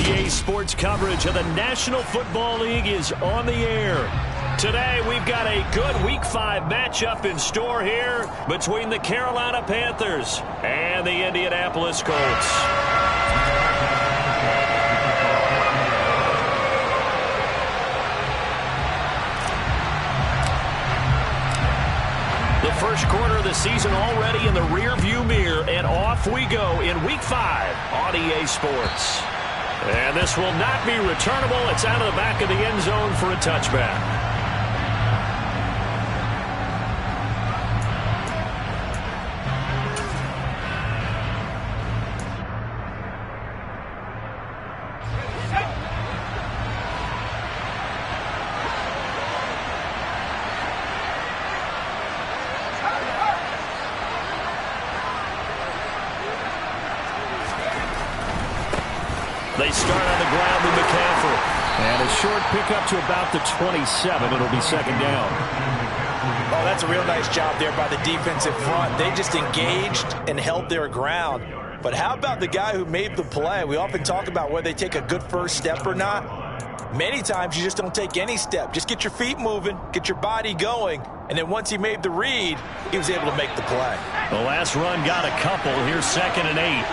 RDA Sports coverage of the National Football League is on the air. Today, we've got a good Week 5 matchup in store here between the Carolina Panthers and the Indianapolis Colts. The first quarter of the season already in the rear-view mirror, and off we go in Week 5 on EA Sports. And this will not be returnable. It's out of the back of the end zone for a touchback. They start on the ground with McCaffrey. And a short pickup to about the 27. It'll be second down. Oh, that's a real nice job there by the defensive front. They just engaged and held their ground. But how about the guy who made the play? We often talk about whether they take a good first step or not. Many times you just don't take any step. Just get your feet moving, get your body going, and then once he made the read, he was able to make the play. The last run got a couple. Here's 2nd and 8.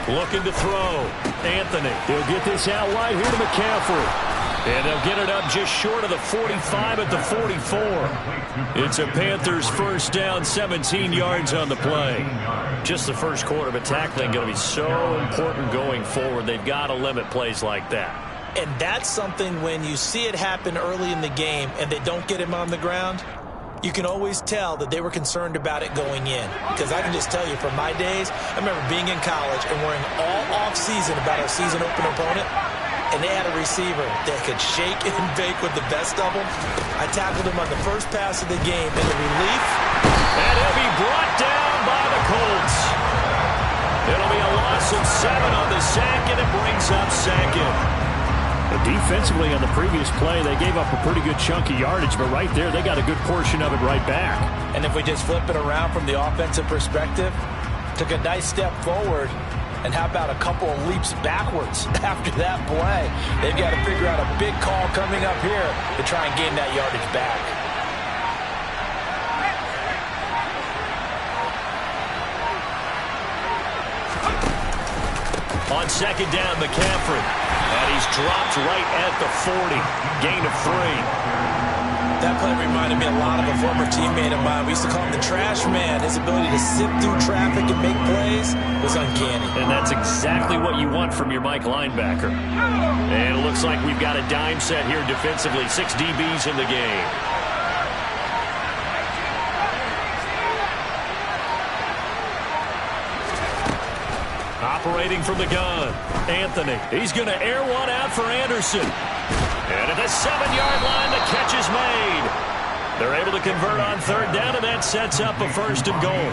Looking to throw. Anthony. He'll get this out wide here to McCaffrey. And they'll get it up just short of the 45 at the 44. It's a Panthers first down, 17 yards on the play. Just the first quarter, but tackling going to be so important going forward. They've got to limit plays like that. And that's something when you see it happen early in the game and they don't get him on the ground, you can always tell that they were concerned about it going in. Because I can just tell you from my days, I remember being in college and worrying all off-season about our season-open opponent, and they had a receiver that could shake and bake with the best of them. I tackled him on the first pass of the game in the relief. And he'll be brought down by the Colts. It'll be a loss of 7 on the sack, and it brings up 2nd. Defensively on the previous play, they gave up a pretty good chunk of yardage, but right there, they got a good portion of it right back. And if we just flip it around from the offensive perspective, took a nice step forward, and how about a couple of leaps backwards after that play? They've got to figure out a big call coming up here to try and gain that yardage back. On 2nd down, McCaffrey. And he's dropped right at the 40. Gain of 3. That play reminded me a lot of a former teammate of mine. We used to call him the trash man. His ability to sift through traffic and make plays was uncanny. And that's exactly what you want from your Mike linebacker. And it looks like we've got a dime set here defensively. 6 DBs in the game. Operating from the gun, Anthony. He's going to air one out for Anderson. And at the 7-yard line, the catch is made. They're able to convert on 3rd down, and that sets up a 1st and goal.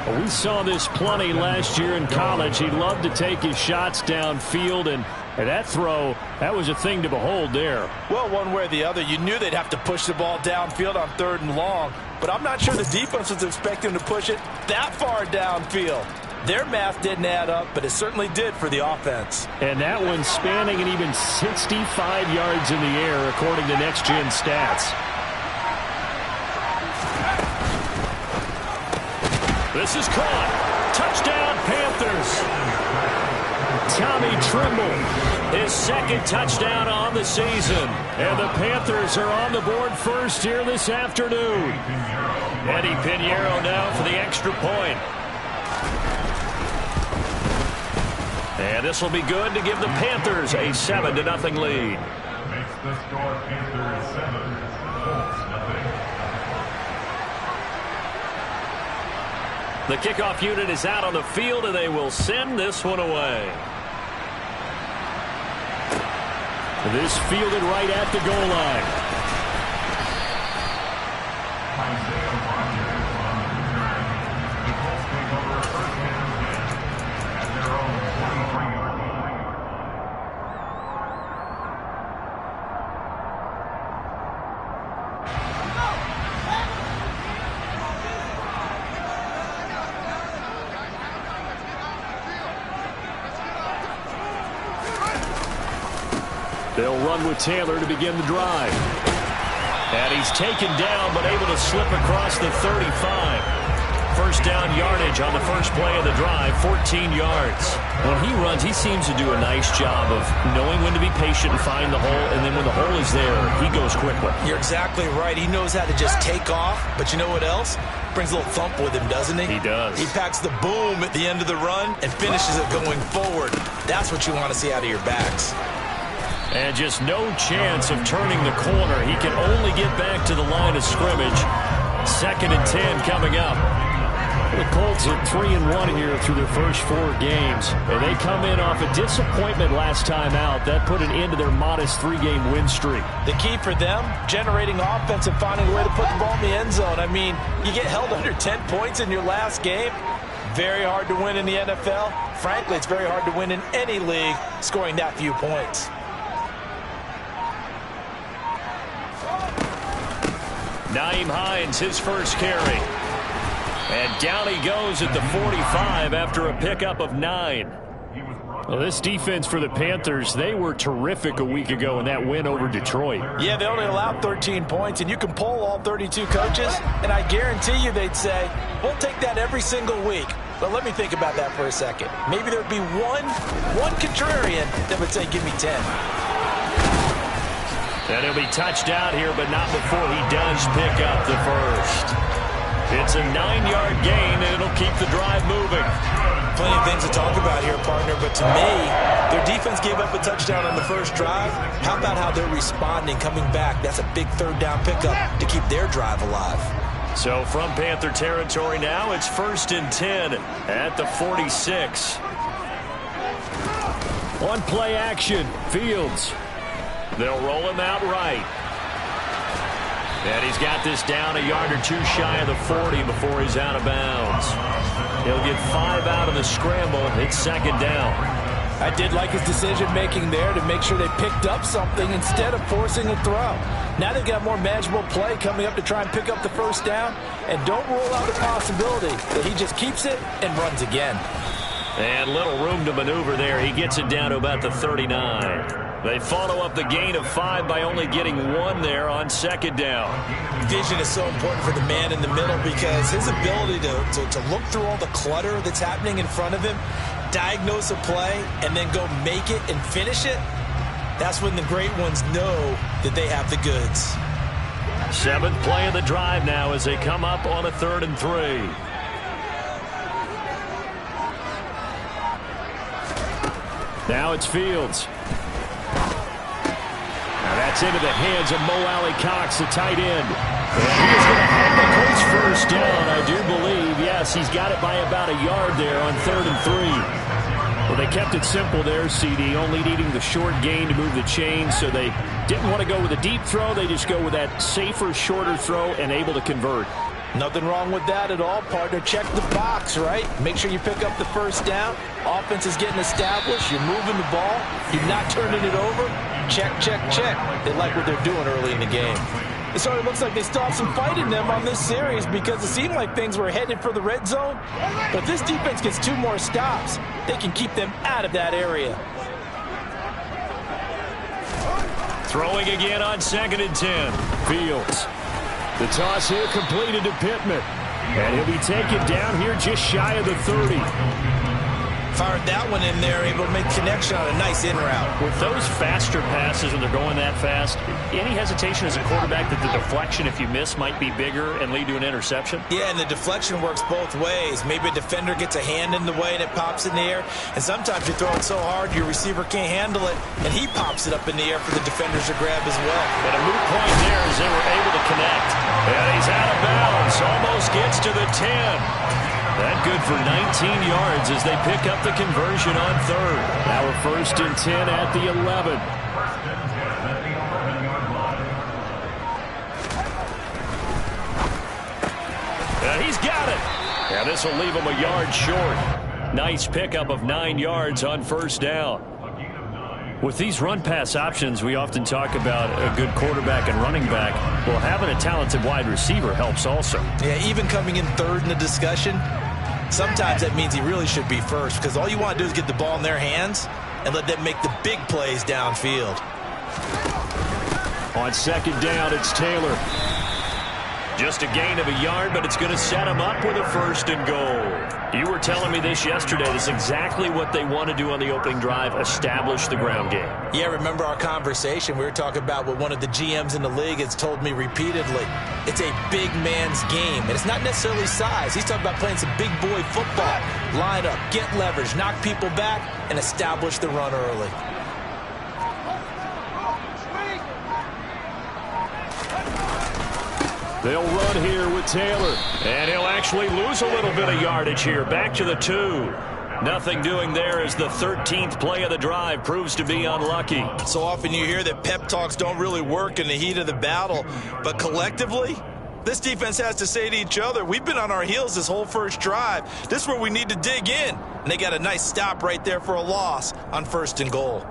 Well, we saw this plenty last year in college. He loved to take his shots downfield, and that throw, that was a thing to behold there. Well, one way or the other, you knew they'd have to push the ball downfield on 3rd and long, but I'm not sure the defense was expecting to push it that far downfield. Their math didn't add up, but it certainly did for the offense. And that one spanning an even 65 yards in the air, according to Next Gen Stats. This is caught. Touchdown, Panthers. Tommy Trimble, his 2nd touchdown on the season. And the Panthers are on the board first here this afternoon. Eddie Pinheiro now for the extra point. And this will be good to give the Panthers a 7-0 lead. Makes the score Panthers 7, Colts nothing. The kickoff unit is out on the field, and they will send this one away. This fielded right at the goal line. They'll run with Taylor to begin the drive. And he's taken down, but able to slip across the 35. First down yardage on the first play of the drive, 14 yards. When he runs, he seems to do a nice job of knowing when to be patient and find the hole, and then when the hole is there, he goes quickly. You're exactly right. He knows how to just take off, but you know what else? Brings a little thump with him, doesn't he? He does. He packs the boom at the end of the run and finishes it going forward. That's what you want to see out of your backs. And just no chance of turning the corner. He can only get back to the line of scrimmage. 2nd and 10 coming up. The Colts are 3-1 here through their first 4 games. And they come in off a disappointment last time out. That put an end to their modest 3-game win streak. The key for them, generating offense and finding a way to put the ball in the end zone. I mean, you get held under 10 points in your last game. Very hard to win in the NFL. Frankly, it's very hard to win in any league scoring that few points. Nyheim Hines, his first carry. And down he goes at the 45 after a pickup of 9. Well, this defense for the Panthers, they were terrific a week ago in that win over Detroit. Yeah, they only allowed 13 points, and you can poll all 32 coaches, and I guarantee you they'd say, we'll take that every single week. But let me think about that for a second. Maybe there'd be one contrarian that would say, give me 10. And he'll be touched out here, but not before he does pick up the first. It's a 9-yard gain, and it'll keep the drive moving. Plenty of things to talk about here, partner, but to me, their defense gave up a touchdown on the first drive. How about how they're responding, coming back? That's a big 3rd down pickup to keep their drive alive. So from Panther territory now, it's 1st and 10 at the 46. On play action, Fields. They'll roll him out right. And he's got this down a yard or 2 shy of the 40 before he's out of bounds. He'll get 5 out of the scramble. It's 2nd down. I did like his decision-making there to make sure they picked up something instead of forcing a throw. Now they've got more manageable play coming up to try and pick up the first down. And don't rule out the possibility that he just keeps it and runs again. And little room to maneuver there. He gets it down to about the 39. They follow up the gain of 5 by only getting 1 there on 2nd down. Vision is so important for the man in the middle because his ability to look through all the clutter that's happening in front of him, diagnose a play, and then go make it and finish it, that's when the great ones know that they have the goods. 7th play of the drive now as they come up on a 3rd and 3. Now it's Fields. Now that's into the hands of Mo Alley-Cox, the tight end. And he is going to have the Colts first down, I do believe. Yes, he's got it by about a yard there on 3rd and 3. Well, they kept it simple there, CD, only needing the short gain to move the chain, so they didn't want to go with a deep throw. They just go with that safer, shorter throw and able to convert. Nothing wrong with that at all, partner. Check the box, right? Make sure you pick up the first down. Offense is getting established. You're moving the ball. You're not turning it over. Check, check, check. They like what they're doing early in the game. It sort of looks like they still have some fight in them on this series because it seemed like things were headed for the red zone. But if this defense gets 2 more stops, they can keep them out of that area. Throwing again on 2nd and 10. Fields. The toss here completed to Pittman. And he'll be taken down here just shy of the 30. Fired that one in there, able to make connection on a nice in route. With those faster passes when they're going that fast, any hesitation as a quarterback that the deflection, if you miss, might be bigger and lead to an interception? Yeah, and the deflection works both ways. Maybe a defender gets a hand in the way and it pops in the air. And sometimes you throw it so hard your receiver can't handle it, and he pops it up in the air for the defenders to grab as well. But a moot point there as they were able to connect. And he's out of bounds. Almost gets to the 10. That good for 19 yards as they pick up the conversion on 3rd. Now we're 1st and 10 at the 11. And he's got it. Yeah, this will leave him a yard short. Nice pickup of 9 yards on 1st down. With these run-pass options, we often talk about a good quarterback and running back. Well, having a talented wide receiver helps also. Yeah, even coming in 3rd in the discussion, sometimes that means he really should be 1st because all you want to do is get the ball in their hands and let them make the big plays downfield. On second down, it's Taylor. Just a gain of a yard, but it's going to set him up with a 1st and goal. You were telling me this yesterday. This is exactly what they want to do on the opening drive, establish the ground game. Yeah, remember our conversation? We were talking about what one of the GMs in the league has told me repeatedly. It's a big man's game, and it's not necessarily size. He's talking about playing some big boy football. Line up, get leverage, knock people back, and establish the run early. They'll run here with Taylor. And he'll actually lose a little bit of yardage here. Back to the 2. Nothing doing there as the 13th play of the drive proves to be unlucky. So often you hear that pep talks don't really work in the heat of the battle. But collectively, this defense has to say to each other, we've been on our heels this whole first drive. This is where we need to dig in. And they got a nice stop right there for a loss on 1st and goal.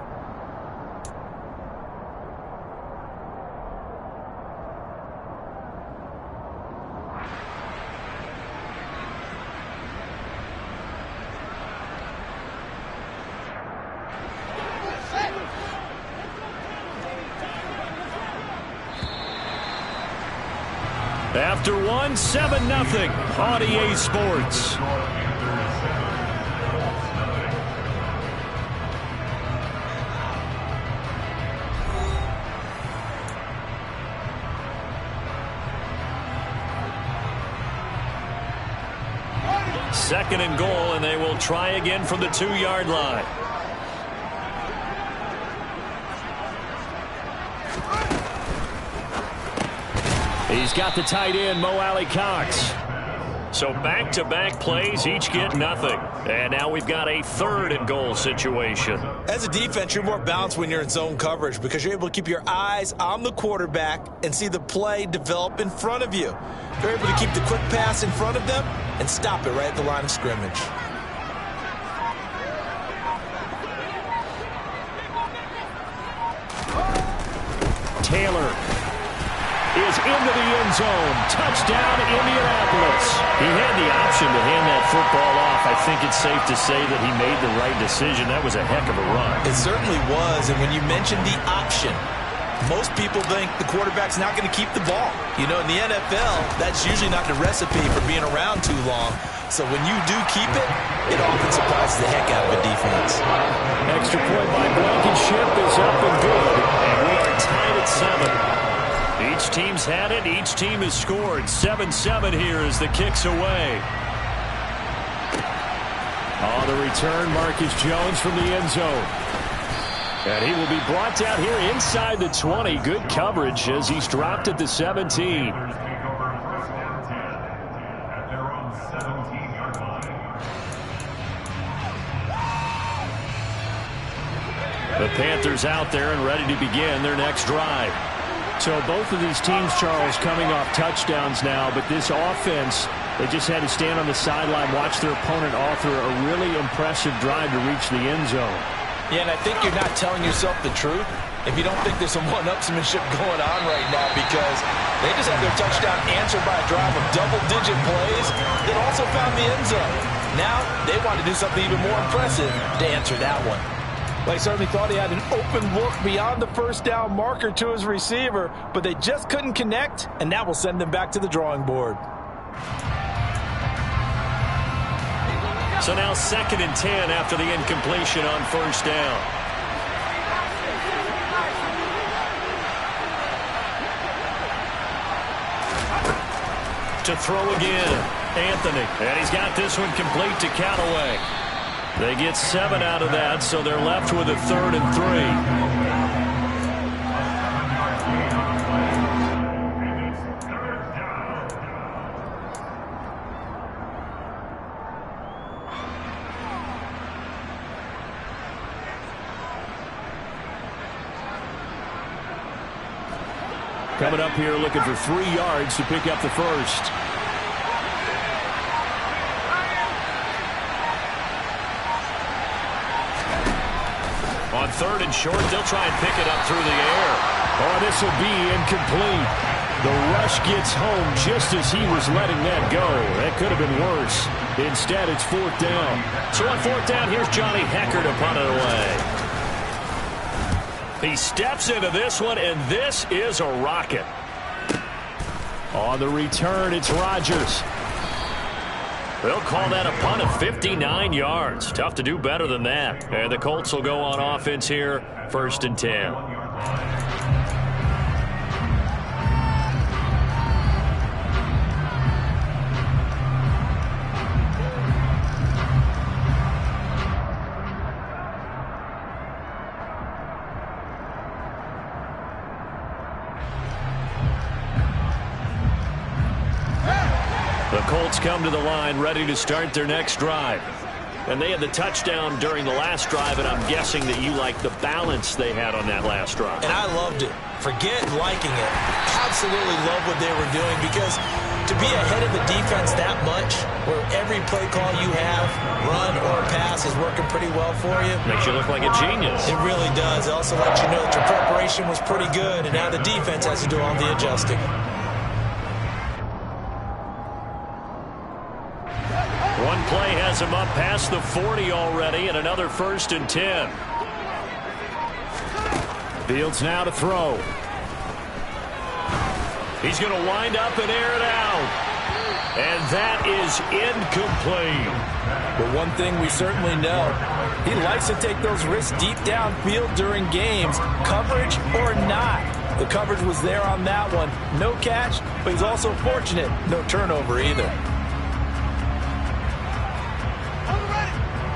After 1, 7-0. On EA Sports. Second and goal, and they will try again from the 2-yard line. He's got the tight end, Mo Alley-Cox. So back-to-back plays, each get nothing. And now we've got a 3rd and goal situation. As a defense, you're more balanced when you're in zone coverage because you're able to keep your eyes on the quarterback and see the play develop in front of you. You're able to keep the quick pass in front of them and stop it right at the line of scrimmage. Taylor is into the end zone. Touchdown, Indianapolis. He had the option to hand that football off. I think it's safe to say that he made the right decision. That was a heck of a run. It certainly was, and when you mentioned the option, most people think the quarterback's not going to keep the ball. You know, in the NFL, that's usually not the recipe for being around too long. So when you do keep it, it often surprises the heck out of a defense. Extra point by Blankenship is up and good. And we are tied at 7. Each team's had it. Each team has scored. 7-7 here as the kick's away. On the return, Marcus Jones from the end zone. And he will be brought down here inside the 20. Good coverage as he's dropped at the 17. The Panthers out there and ready to begin their next drive. So both of these teams, Charles, coming off touchdowns now, but this offense, they just had to stand on the sideline, watch their opponent author a really impressive drive to reach the end zone. Yeah, and I think you're not telling yourself the truth if you don't think there's some one-upsmanship going on right now, because they just had their touchdown answered by a drive of double-digit plays that also found the end zone. Now they want to do something even more impressive to answer that one. Well, he certainly thought he had an open look beyond the first down marker to his receiver, but they just couldn't connect, and that will send them back to the drawing board. So now 2nd and 10 after the incompletion on first down. To throw again, Anthony. And he's got this one complete to Callaway. They get 7 out of that, so they're left with a 3rd and 3. Coming up here looking for 3 yards to pick up the first. On 3rd and short, they'll try and pick it up through the air. Oh, this will be incomplete. The rush gets home just as he was letting that go. That could have been worse. Instead, it's 4th down. So on 4th down, here's Johnny Hecker to punt it away. He steps into this one, and this is a rocket. On the return, it's Rodgers. They'll call that a punt of 59 yards. Tough to do better than that. And the Colts will go on offense here, 1st and 10. The Colts come to the line ready to start their next drive. And they had the touchdown during the last drive, and I'm guessing that you like the balance they had on that last drive. And I loved it. Forget liking it. Absolutely love what they were doing, because to be ahead of the defense that much, where every play call you have, run or pass, is working pretty well for you. Makes you look like a genius. It really does. It also lets you know that your preparation was pretty good, and now the defense has to do all the adjusting. One play has him up past the 40 already, and another 1st and 10. Fields now to throw. He's going to wind up and air it out. And that is incomplete. But one thing we certainly know, he likes to take those risks deep downfield during games, coverage or not. The coverage was there on that one. No catch, but he's also fortunate. No turnover either.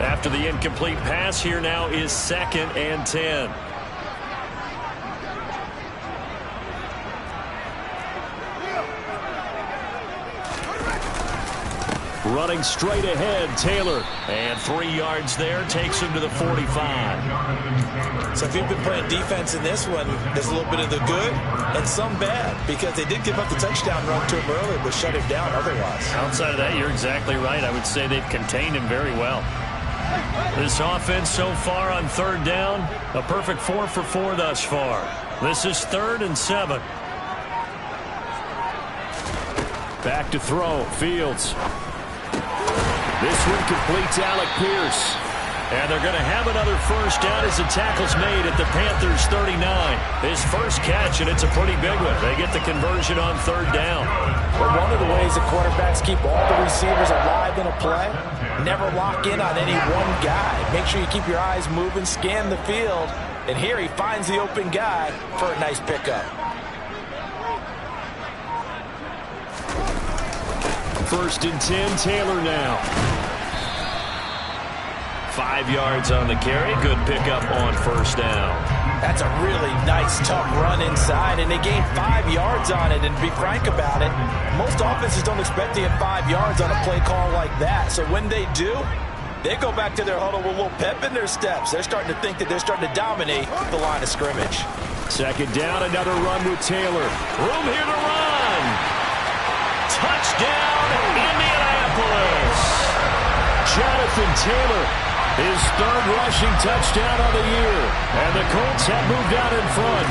After the incomplete pass, here now is 2nd and 10. Running straight ahead, Taylor. And 3 yards there, takes him to the 45. So if you've been playing defense in this one, there's a little bit of the good and some bad, because they did give up the touchdown run to him earlier, but shut him down otherwise. Outside of that, you're exactly right. I would say they've contained him very well. This offense so far on 3rd down, a perfect 4 for 4 thus far. This is 3rd and 7. Back to throw, Fields. This one completes Alec Pierce. And they're going to have another 1st down as the tackle's made at the Panthers' 39. His first catch, and it's a pretty big one. They get the conversion on 3rd down. But one of the ways that quarterbacks keep all the receivers alive in a play, never lock in on any one guy. Make sure you keep your eyes moving, scan the field. And here he finds the open guy for a nice pickup. 1st and 10, Taylor now. 5 yards on the carry. Good pickup on 1st down. That's a really nice, tough run inside, and they gained 5 yards on it. And to be frank about it, most offenses don't expect to get 5 yards on a play call like that. So when they do, they go back to their huddle with a little pep in their steps. They're starting to think that they're starting to dominate the line of scrimmage. 2nd down, another run with Taylor. Room here to run. Touchdown, Indianapolis. Jonathan Taylor, his 3rd rushing touchdown of the year. And the Colts have moved out in front.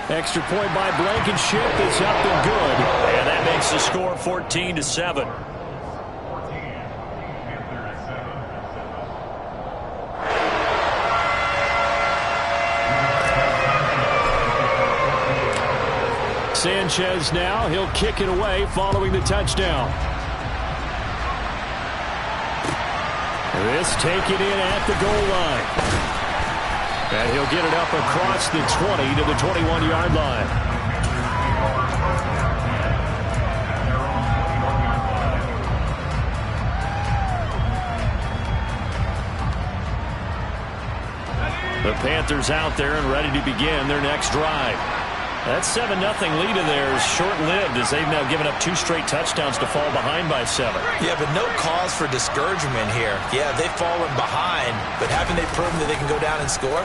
Extra point by Blankenship is up and good. And that makes the score 14-7. Sanchez now, he'll kick it away following the touchdown. This taken in at the goal line. And he'll get it up across the 20 to the 21-yard line. The Panthers out there and ready to begin their next drive. That 7-0 lead of theirs short-lived, as they've now given up 2 straight touchdowns to fall behind by 7. Yeah, but no cause for discouragement here. Yeah, they've fallen behind, but haven't they proven that they can go down and score?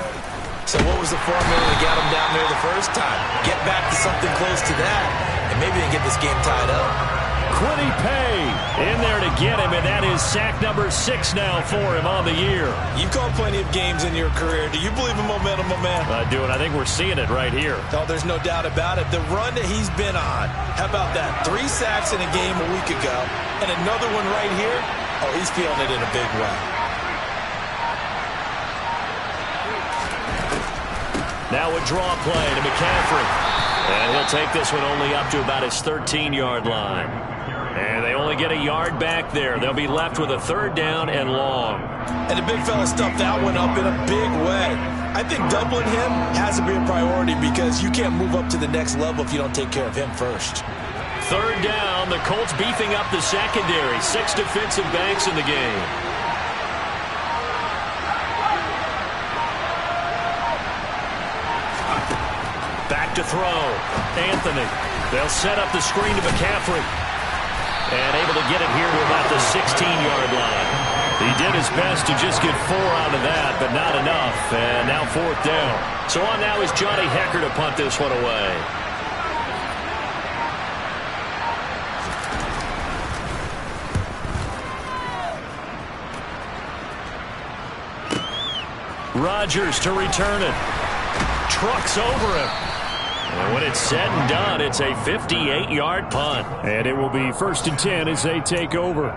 So what was the formula to get them down there the first time? Get back to something close to that, and maybe they get this game tied up. Quiddy Pay in there to get him, and that is sack number 6 now for him on the year. You've called plenty of games in your career. Do you believe in momentum, my man? I do, and I think we're seeing it right here. Oh, there's no doubt about it. The run that he's been on, how about that? 3 sacks in a game a week ago, and another one right here. Oh, he's feeling it in a big way. Now a draw play to McCaffrey. And he'll take this one only up to about his 13-yard line. And they only get a yard back there. They'll be left with a 3rd down and long. And the big fella stuffed that one up in a big way. I think doubling him has to be a priority because you can't move up to the next level if you don't take care of him first. 3rd down. The Colts beefing up the secondary. 6 defensive backs in the game. Back to throw. Anthony. They'll set up the screen to McCaffrey. And able to get it here to about the 16-yard line. He did his best to just get 4 out of that, but not enough. And now 4th down. So on now is Johnny Hecker to punt this one away. Rodgers to return it. Trucks over him. And when it's said and done, it's a 58-yard punt. And it will be 1st and 10 as they take over.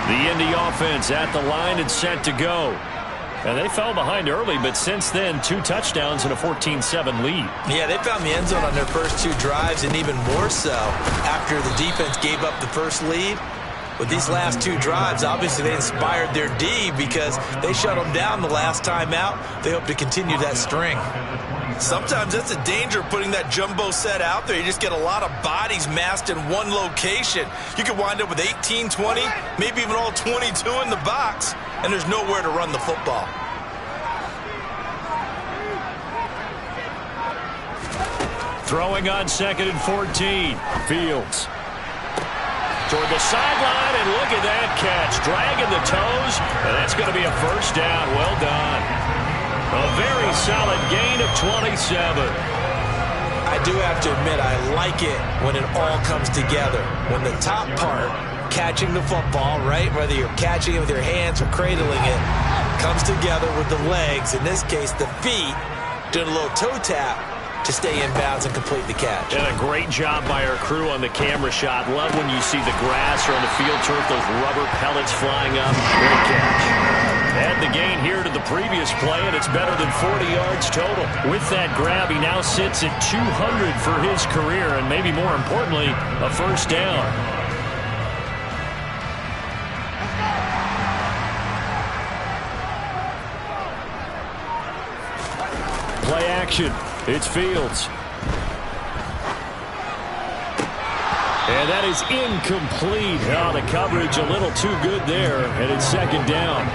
The Indy offense at the line and set to go. And they fell behind early, but since then, 2 touchdowns and a 14-7 lead. Yeah, they found the end zone on their first 2 drives, and even more so after the defense gave up the first lead. With these last 2 drives, obviously they inspired their D because they shut them down the last time out. They hope to continue that string. Sometimes that's the danger of putting that jumbo set out there. You just get a lot of bodies massed in one location. You could wind up with 18, 20, maybe even all 22 in the box, and there's nowhere to run the football. Throwing on 2nd and 14. Fields. Toward the sideline, and look at that catch. Dragging the toes, and that's going to be a 1st down. Well done. A very solid gain of 27. I do have to admit, I like it when it all comes together. When the top part, catching the football, right, whether you're catching it with your hands or cradling it, comes together with the legs, in this case the feet, doing a little toe tap to stay in bounds and complete the catch. And a great job by our crew on the camera shot. Love when you see the grass or on the field turf, those rubber pellets flying up. Great catch. Add the gain here to the previous play, and it's better than 40 yards total. With that grab, he now sits at 200 for his career, and maybe more importantly, a 1st down. Play action. It's Fields. And that is incomplete. Oh, the coverage a little too good there, and it's 2nd down.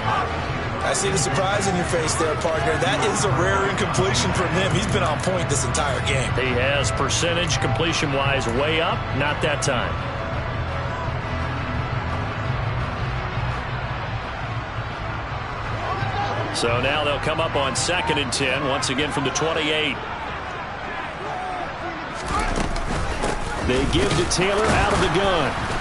I see the surprise in your face there, partner. That is a rare incompletion from him. He's been on point this entire game. He has percentage completion-wise way up, not that time. So now they'll come up on 2nd and 10, once again from the 28. They give to Taylor out of the gun.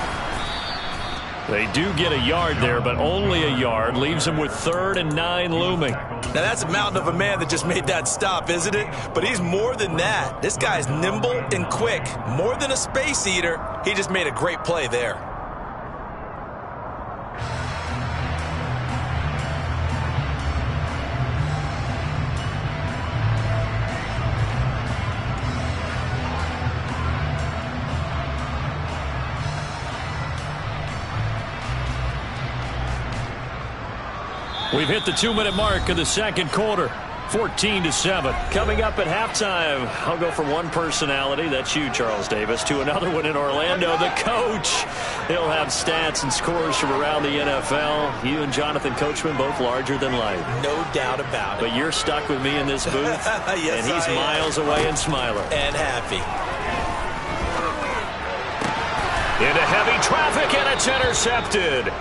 They do get a yard there, but only a yard. Leaves them with 3rd and 9 looming. Now, that's a mountain of a man that just made that stop, isn't it? But he's more than that. This guy's nimble and quick. More than a space eater. He just made a great play there. We've hit the 2-minute mark of the 2nd quarter. 14-7. Coming up at halftime, I'll go from one personality, that's you, Charles Davis, to another one in Orlando, the coach. He'll have stats and scores from around the NFL. You and Jonathan Coachman, both larger than life. No doubt about it. But you're stuck with me in this booth, yes, and he's miles away and smiling. And happy. Into heavy traffic, and it's intercepted.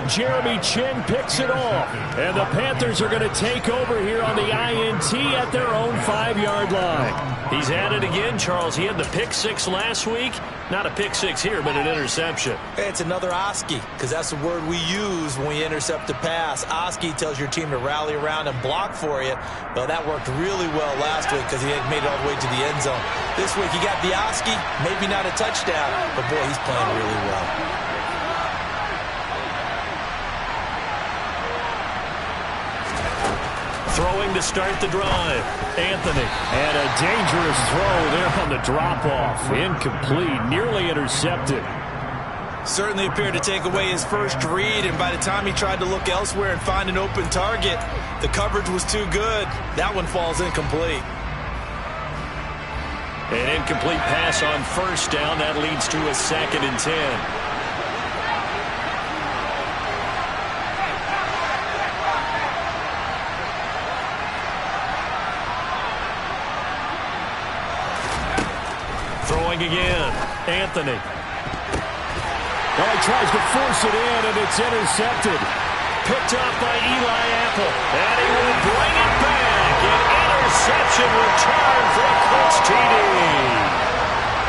Jeremy Chin picks it off. And the Panthers are going to take over here on the INT at their own 5-yard line. He's at it again, Charles. He had the pick six last week. Not a pick six here, but an interception. Hey, it's another Oski, because that's the word we use when we intercept a pass. Oski tells your team to rally around and block for you. Well, that worked really well last week because he had made it all the way to the end zone. This week he got the Oski, maybe not a touchdown, but boy, he's playing really well. Throwing to start the drive, Anthony. And a dangerous throw there on the drop-off. Incomplete, nearly intercepted. Certainly appeared to take away his first read, and by the time he tried to look elsewhere and find an open target, the coverage was too good. That one falls incomplete. An incomplete pass on first down. That leads to a 2nd and 10. Throwing again, Anthony. Well, he tries to force it in, and it's intercepted. Picked up by Eli Apple, and he will bring it back. An interception return for a Colts TD.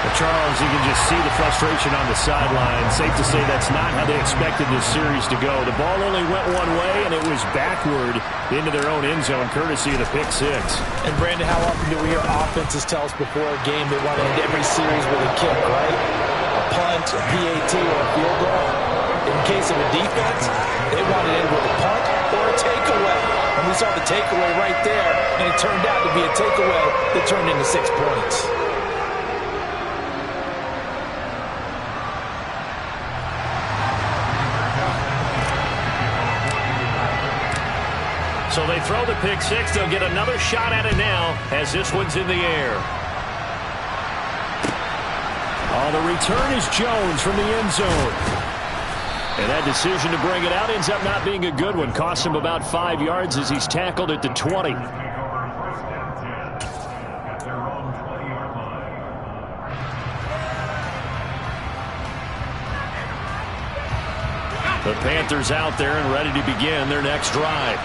Well, Charles, you can just see the frustration on the sideline. Safe to say that's not how they expected this series to go. The ball only went one way, and it was backward into their own end zone, courtesy of the pick six. And, Brandon, how often do we hear offenses tell us before a game they want to end every series with a kick, right? A punt, a PAT, or a field goal. In case of a defense, they want to end with a punt or a takeaway. And we saw the takeaway right there, and it turned out to be a takeaway that turned into 6 points. So they throw the pick six. They'll get another shot at it now as this one's in the air. Oh, the return is Jones from the end zone. And that decision to bring it out ends up not being a good one. Costs him about 5 yards as he's tackled at the 20. The Panthers out there and ready to begin their next drive.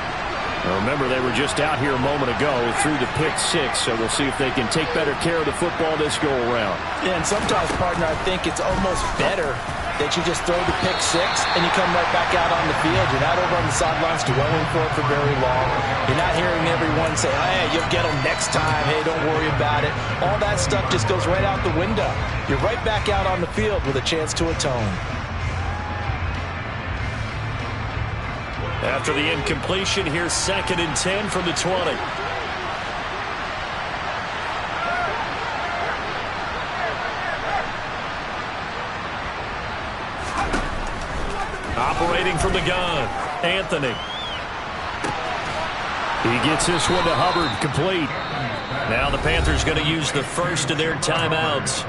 Now remember, they were just out here a moment ago through the pick six, so we'll see if they can take better care of the football this go-around. Yeah, and sometimes, partner, I think it's almost better that you just throw the pick six and you come right back out on the field. You're not over on the sidelines dwelling for it for very long. You're not hearing everyone say, hey, you'll get them next time. Hey, don't worry about it. All that stuff just goes right out the window. You're right back out on the field with a chance to atone. After the incompletion, here's 2nd and 10 from the 20. Operating from the gun, Anthony. He gets this one to Hubbard, complete. Now the Panthers going to use the first of their timeouts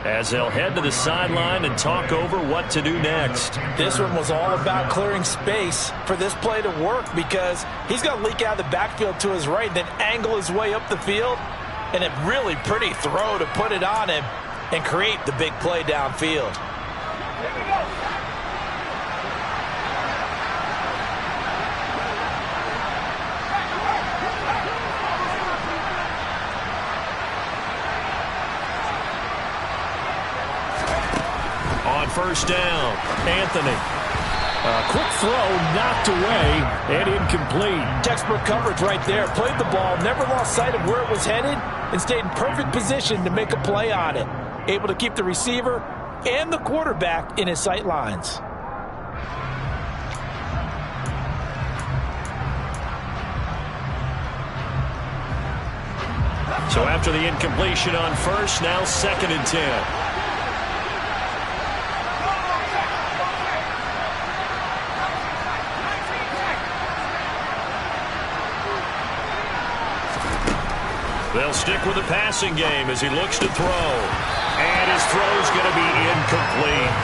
as they'll head to the sideline and talk over what to do next. This one was all about clearing space for this play to work because he's going to leak out of the backfield to his right, then angle his way up the field, and a really pretty throw to put it on him and create the big play downfield. First down, Anthony. Quick throw, knocked away, and incomplete. Textbook coverage right there. Played the ball, never lost sight of where it was headed, and stayed in perfect position to make a play on it. Able to keep the receiver and the quarterback in his sight lines. So after the incompletion on first, now 2nd and 10. They'll stick with the passing game as he looks to throw. And his throw's going to be incomplete.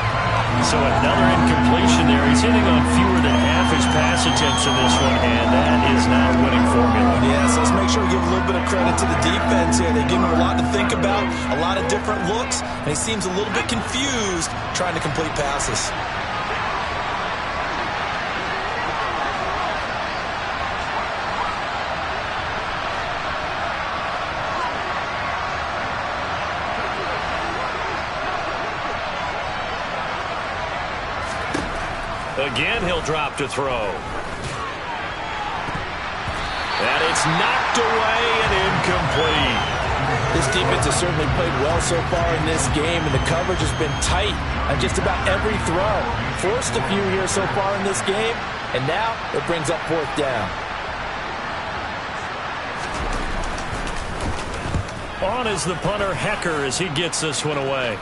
So another incompletion there. He's hitting on fewer than half his pass attempts in this one, and that is not a winning formula. Yes, let's make sure we give a little bit of credit to the defense here. They give him a lot to think about, a lot of different looks, and he seems a little bit confused trying to complete passes. Again, he'll drop to throw. And it's knocked away and incomplete. This defense has certainly played well so far in this game, and the coverage has been tight on just about every throw. Forced a few here so far in this game, and now it brings up fourth down. On is the punter, Hecker, as he gets this one away.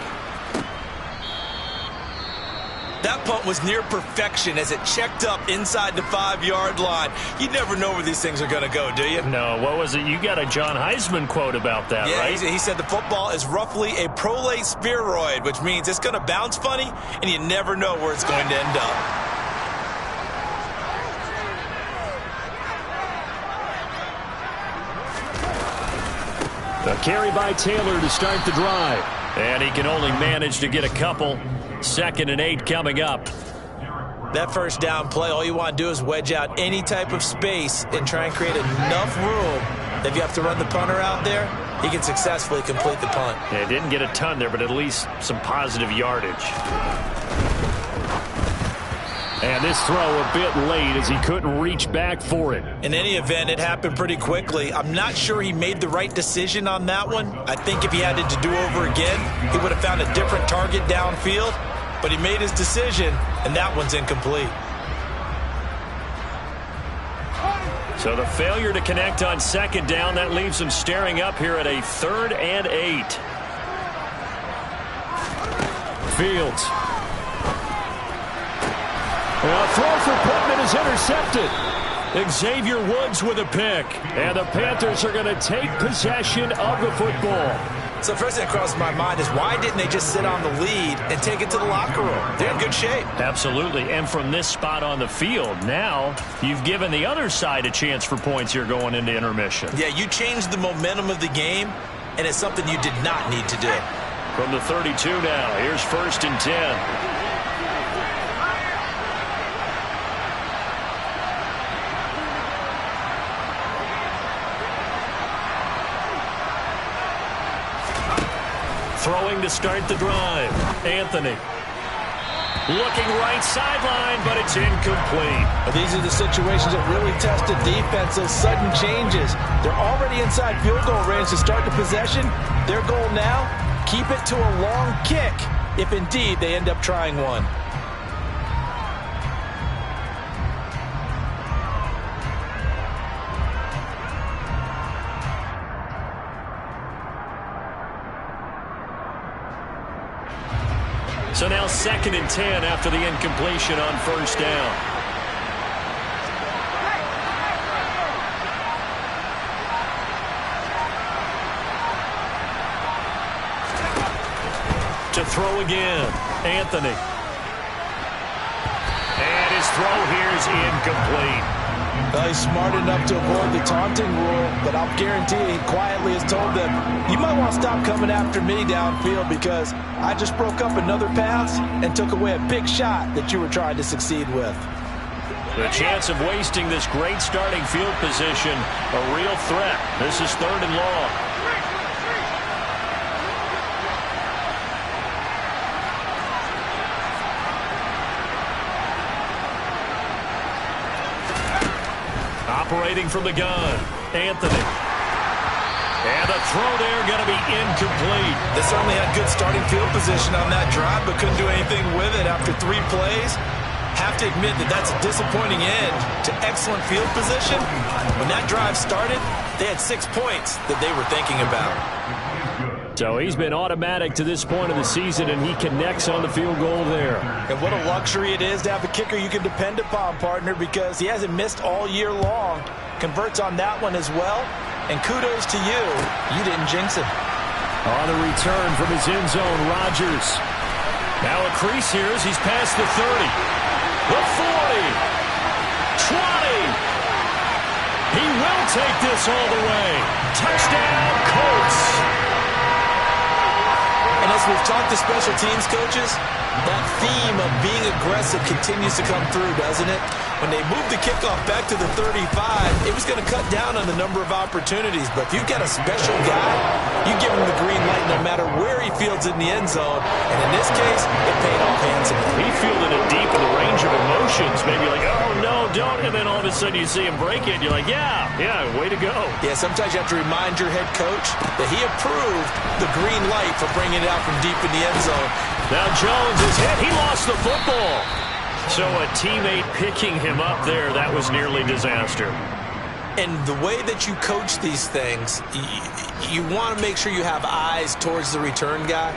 That punt was near perfection as it checked up inside the 5-yard line. You never know where these things are going to go, do you? No, what was it? You got a John Heisman quote about that, right? Yeah, he said the football is roughly a prolate spheroid, which means it's going to bounce funny, and you never know where it's going to end up. A carry by Taylor to start the drive. And he can only manage to get a couple. 2nd and 8 coming up. That first down play, all you want to do is wedge out any type of space and try and create enough room that if you have to run the punter out there, he can successfully complete the punt. Yeah, didn't get a ton there, but at least some positive yardage. And this throw a bit late as he couldn't reach back for it. In any event, it happened pretty quickly. I'm not sure he made the right decision on that one. I think if he had it to do over again, he would have found a different target downfield. But he made his decision, and that one's incomplete. So the failure to connect on 2nd down, that leaves him staring up here at a 3rd and 8. Fields. A throw for Pittman is intercepted. Xavier Woods with a pick. And the Panthers are going to take possession of the football. So first thing that crosses my mind is why didn't they just sit on the lead and take it to the locker room? They're in good shape. Absolutely. And from this spot on the field, now you've given the other side a chance for points here going into intermission. Yeah, you changed the momentum of the game, and it's something you did not need to do. From the 32 now, here's 1st and 10. Throwing to start the drive. Anthony. Looking right sideline, but it's incomplete. Well, these are the situations that really test the defense, those sudden changes. They're already inside field goal range to start the possession. Their goal now, keep it to a long kick, if indeed they end up trying one. So now 2nd and 10 after the incompletion on 1st down. To throw again, Anthony. And his throw here is incomplete. Well, he's smart enough to avoid the taunting rule, but I'll guarantee he quietly has told them, you might want to stop coming after me downfield because I just broke up another pass and took away a big shot that you were trying to succeed with. The chance of wasting this great starting field position, a real threat. This is 3rd and long. Operating from the gun, Anthony. And the throw there going to be incomplete. They certainly had good starting field position on that drive, but couldn't do anything with it after 3 plays. Have to admit that that's a disappointing end to excellent field position. When that drive started, they had 6 points that they were thinking about. So he's been automatic to this point of the season, and he connects on the field goal there. And what a luxury it is to have a kicker you can depend upon, partner, because he hasn't missed all year long. Converts on that one as well. And kudos to you. You didn't jinx it. On the return from his end zone, Rodgers. Now a crease here as he's past the 30. The 40. 20. He will take this all the way. Touchdown, Colts. And as we've talked to special teams coaches, that theme of being aggressive continues to come through, doesn't it? when they moved the kickoff back to the 35, it was going to cut down on the number of opportunities. But if you've got a special guy, you give him the green light no matter where he fields in the end zone. And in this case, it paid off handsomely. He fielded it deep in the range of emotions. Maybe like, oh, no, don't. And then all of a sudden you see him break it. And you're like, yeah, way to go. Yeah, sometimes you have to remind your head coach that he approved the green light for bringing it out from deep in the end zone. Now Jones is hit. He lost the football. So a teammate picking him up there, that was nearly disaster. And the way that you coach these things, you want to make sure you have eyes towards the return guy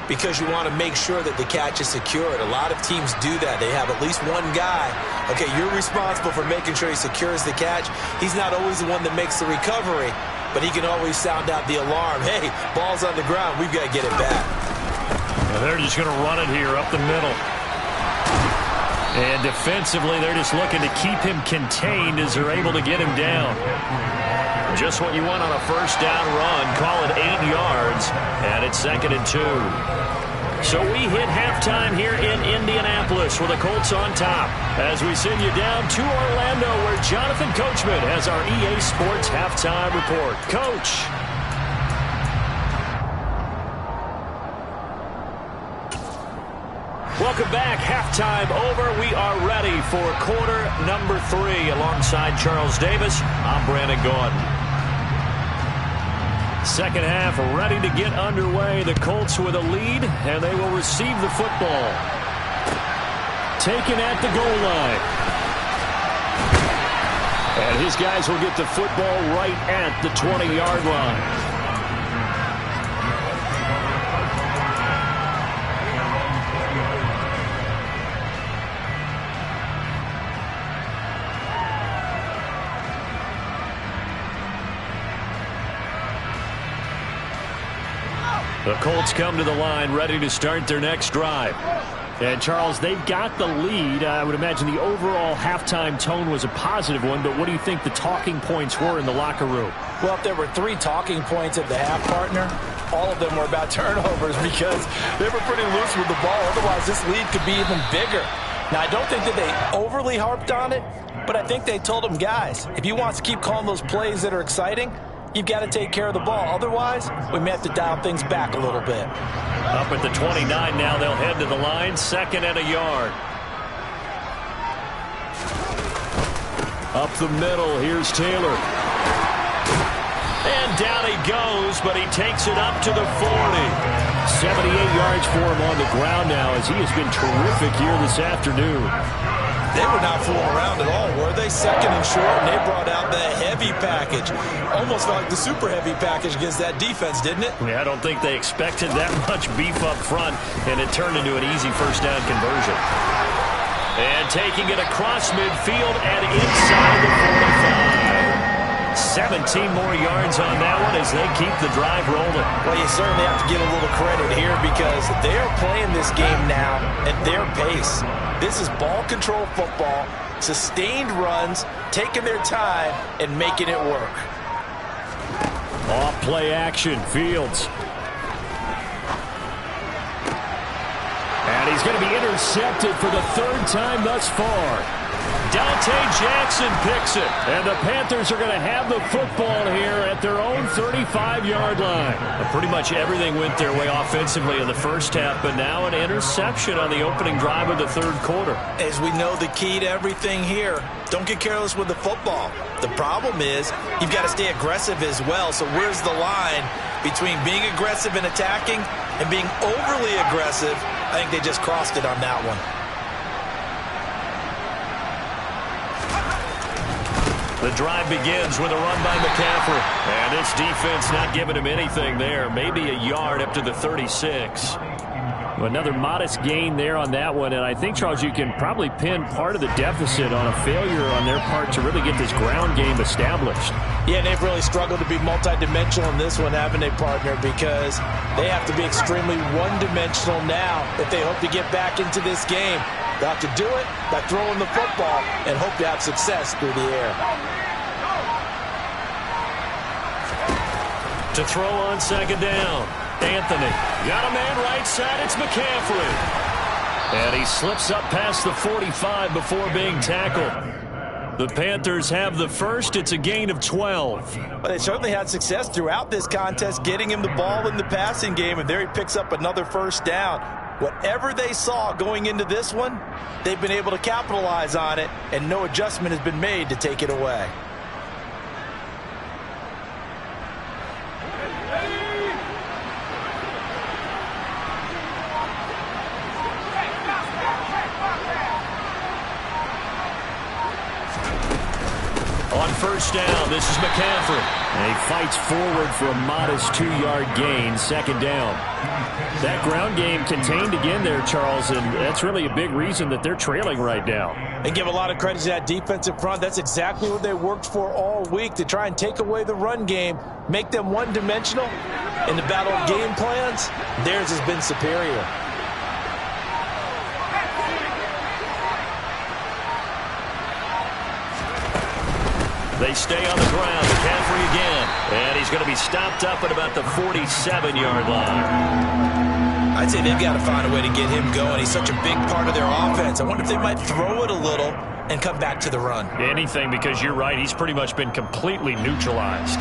because you want to make sure that the catch is secured. A lot of teams do that. They have at least one guy. Okay, you're responsible for making sure he secures the catch. He's not always the one that makes the recovery, but he can always sound out the alarm. Hey, ball's on the ground. We've got to get it back. And they're just going to run it here up the middle. And defensively, they're just looking to keep him contained as they're able to get him down. Just what you want on a first down run. Call it 8 yards, and it's 2nd and 2. So we hit halftime here in Indianapolis with the Colts on top as we send you down to Orlando where Jonathan Coachman has our EA Sports halftime report. Coach. Welcome back. Halftime over. We are ready for quarter number 3. Alongside Charles Davis, I'm Brandon Gaudin. Second half ready to get underway. The Colts with a lead, and they will receive the football. Taken at the goal line. And his guys will get the football right at the 20-yard line. The Colts come to the line ready to start their next drive. And, Charles, they've got the lead. I would imagine the overall halftime tone was a positive one, but what do you think the talking points were in the locker room? Well, if there were 3 talking points at the half, partner, all of them were about turnovers because they were pretty loose with the ball. Otherwise, this lead could be even bigger. Now, I don't think that they overly harped on it, but I think they told them, guys, if you want to keep calling those plays that are exciting, you've got to take care of the ball. Otherwise, we may have to dial things back a little bit. Up at the 29 now, they'll head to the line. 2nd and a yard. Up the middle, here's Taylor. And down he goes, but he takes it up to the 40. 78 yards for him on the ground now as he has been terrific here this afternoon. They were not fooling around at all, were they? 2nd and short, and they brought out the heavy package. Almost like the super heavy package against that defense, didn't it? Yeah, I don't think they expected that much beef up front, and it turned into an easy first down conversion. And taking it across midfield and inside the 45. 17 more yards on that one as they keep the drive rolling. Well, you certainly have to give a little credit here because they are playing this game now at their pace. This is ball control football, sustained runs, taking their time, and making it work. Off play action, Fields. And he's going to be intercepted for the 3rd time thus far. Dante Jackson picks it, and the Panthers are going to have the football here at their own 35-yard line. Pretty much everything went their way offensively in the first half, but now an interception on the opening drive of the 3rd quarter. As we know, the key to everything here, don't get careless with the football. The problem is you've got to stay aggressive as well, so where's the line between being aggressive and attacking and being overly aggressive? I think they just crossed it on that one. The drive begins with a run by McCaffrey. And this defense not giving him anything there. Maybe a yard up to the 36. Another modest gain there on that one. And I think, Charles, you can probably pin part of the deficit on a failure on their part to really get this ground game established. Yeah, they've really struggled to be multidimensional in this one, haven't they, partner? Because they have to be extremely one-dimensional now if they hope to get back into this game. They'll have to do it by throwing the football and hope to have success through the air. To throw on 2nd down. Anthony. Got a man right side. It's McCaffrey. And he slips up past the 45 before being tackled. The Panthers have the first. It's a gain of 12. Well, they certainly had success throughout this contest, getting him the ball in the passing game, and there he picks up another first down. Whatever they saw going into this one, they've been able to capitalize on it, and no adjustment has been made to take it away. On first down, this is McCaffrey. And he fights forward for a modest 2-yard gain, second down. That ground game contained again there, Charles, and that's really a big reason that they're trailing right now. And give a lot of credit to that defensive front. That's exactly what they worked for all week, to try and take away the run game, make them one-dimensional. In the battle of game plans, theirs has been superior. They stay on the ground. McCaffrey again. And he's going to be stopped up at about the 47-yard line. I'd say they've got to find a way to get him going. He's such a big part of their offense. I wonder if they might throw it a little and come back to the run. Anything, because you're right. He's pretty much been completely neutralized.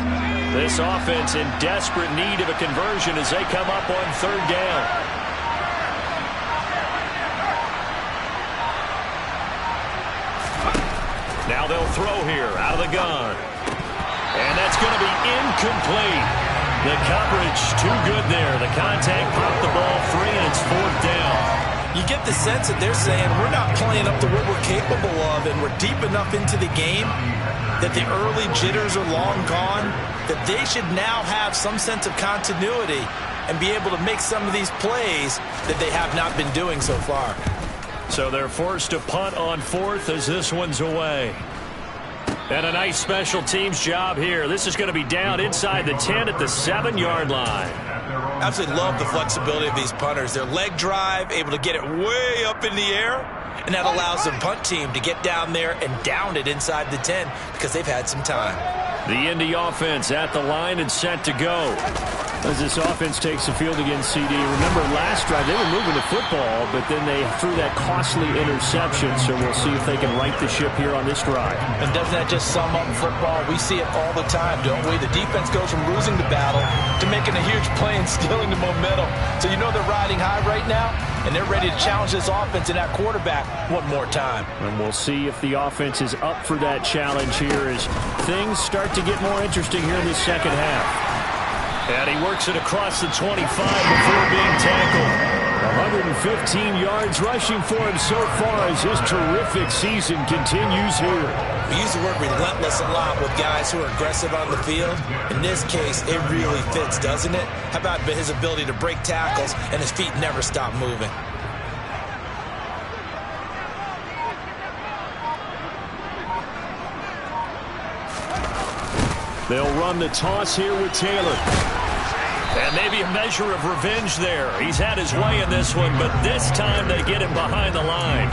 This offense in desperate need of a conversion as they come up on third down. Now they'll throw here out of the gun. And that's going to be incomplete. The coverage too good there. The contact popped the ball free, and it's fourth down. You get the sense that they're saying we're not playing up to what we're capable of, and we're deep enough into the game that the early jitters are long gone, that they should now have some sense of continuity and be able to make some of these plays that they have not been doing so far. So they're forced to punt on fourth as this one's away. And a nice special teams job here. This is going to be down inside the 10 at the 7-yard line. Absolutely love the flexibility of these punters. Their leg drive, able to get it way up in the air, and that allows the punt team to get down there and down it inside the 10 because they've had some time. The Indy offense at the line and set to go. As this offense takes the field against CD, remember last drive they were moving the football, but then they threw that costly interception, so we'll see if they can right the ship here on this drive. And doesn't that just sum up football? We see it all the time, don't we? The defense goes from losing the battle to making a huge play and stealing the momentum. So you know they're riding high right now, and they're ready to challenge this offense and that quarterback one more time. And we'll see if the offense is up for that challenge here as things start to get more interesting here in the second half. And he works it across the 25 before being tackled. 115 yards rushing for him so far as his terrific season continues here. We use the word relentless a lot with guys who are aggressive on the field. In this case, it really fits, doesn't it? How about his ability to break tackles and his feet never stop moving? They'll run the toss here with Taylor. And maybe a measure of revenge there. He's had his way in this one, but this time they get him behind the line.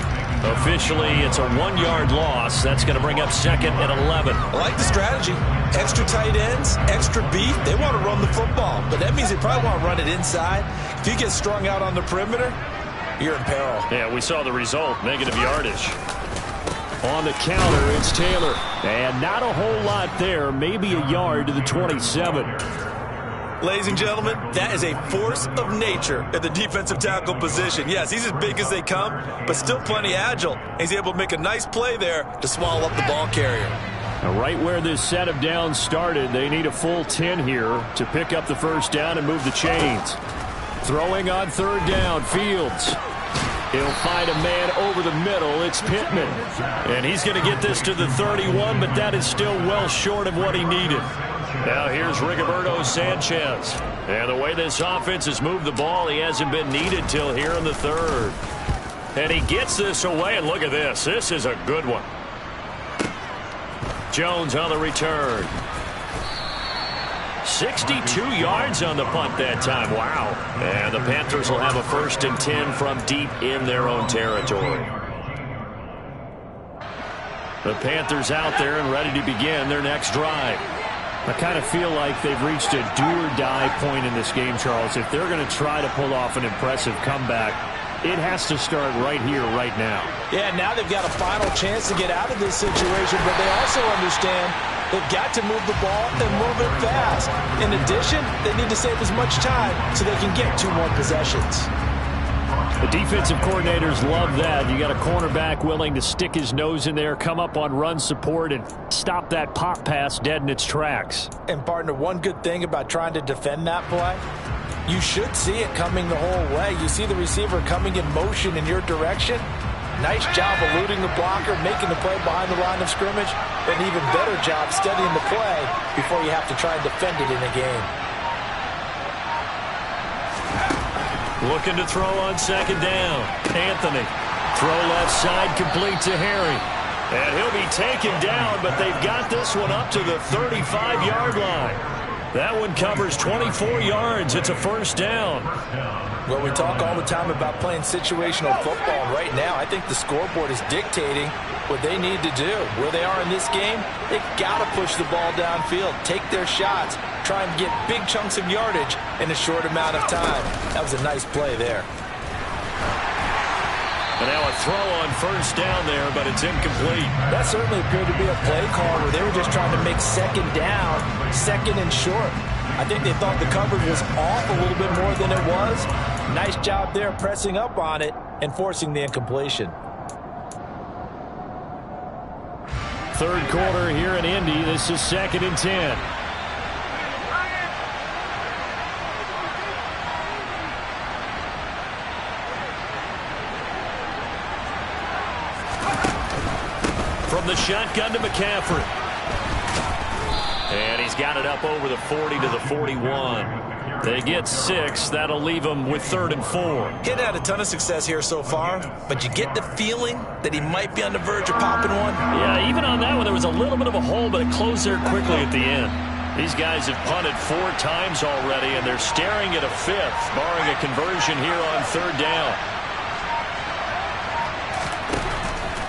Officially, it's a 1-yard loss. That's going to bring up second and 11. I like the strategy. Extra tight ends, extra beef. They want to run the football, but that means they probably want to run it inside. If you get strung out on the perimeter, you're in peril. Yeah, we saw the result, negative yardage. On the counter, it's Taylor. And not a whole lot there, maybe a yard to the 27. Ladies and gentlemen, that is a force of nature at the defensive tackle position. Yes, he's as big as they come, but still plenty agile. He's able to make a nice play there to swallow up the ball carrier. Now, right where this set of downs started, they need a full 10 here to pick up the first down and move the chains. Throwing on third down, Fields. He'll find a man over the middle. It's Pittman. And he's going to get this to the 31, but that is still well short of what he needed. Now here's Rigoberto Sanchez. And the way this offense has moved the ball, he hasn't been needed till here in the third. And he gets this away, and look at this. This is a good one. Jones on the return. 62 yards on the punt that time. Wow. And the Panthers will have a 1st and 10 from deep in their own territory. The Panthers out there and ready to begin their next drive. I kind of feel like they've reached a do-or-die point in this game, Charles. If they're going to try to pull off an impressive comeback, it has to start right here, right now. Yeah, now they've got a final chance to get out of this situation, but they also understand they've got to move the ball and move it fast. In addition, they need to save as much time so they can get 2 more possessions. The defensive coordinators love that. You got a cornerback willing to stick his nose in there, come up on run support, and stop that pop pass dead in its tracks. And, partner, one good thing about trying to defend that play, you should see it coming the whole way. You see the receiver coming in motion in your direction. Nice job eluding the blocker, making the play behind the line of scrimmage. An even better job studying the play before you have to try and defend it in a game. Looking to throw on 2nd down. Anthony. Throw left side, complete to Harry. And he'll be taken down, but they've got this one up to the 35-yard line. That one covers 24 yards. It's a 1st down. Well, we talk all the time about playing situational football. Right now, I think the scoreboard is dictating what they need to do. Where they are in this game, they've got to push the ball downfield, take their shots, try and get big chunks of yardage in a short amount of time. That was a nice play there. And now a throw on 1st down there, but it's incomplete. That certainly appeared to be a play call where they were just trying to make 2nd down, 2nd and short. I think they thought the coverage was off a little bit more than it was. Nice job there pressing up on it and forcing the incompletion. 3rd quarter here in Indy. This is 2nd and 10. From the shotgun to McCaffrey. And he's got it up over the 40 to the 41. They get 6. That'll leave them with 3rd and 4. He's had a ton of success here so far, but you get the feeling that he might be on the verge of popping one. Yeah, even on that one, there was a little bit of a hole, but it closed there quickly at the end. These guys have punted 4 times already, and they're staring at a 5th, barring a conversion here on 3rd down.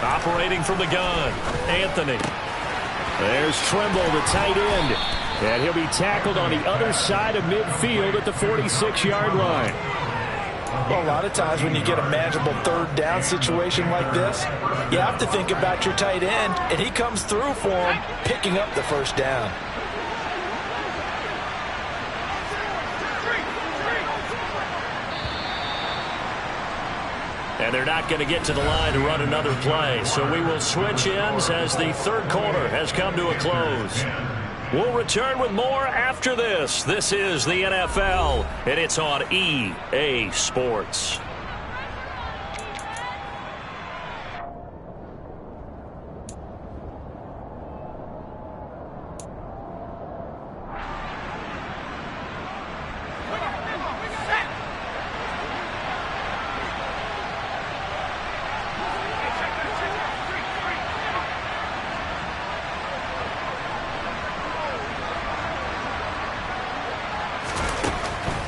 Operating from the gun, Anthony. There's Trimble, the tight end. And he'll be tackled on the other side of midfield at the 46-yard line. Well, a lot of times when you get a manageable 3rd down situation like this, you have to think about your tight end, and he comes through for him, picking up the 1st down. And they're not going to get to the line to run another play. So we will switch ends as the 3rd quarter has come to a close. We'll return with more after this. This is the NFL, and it's on EA Sports.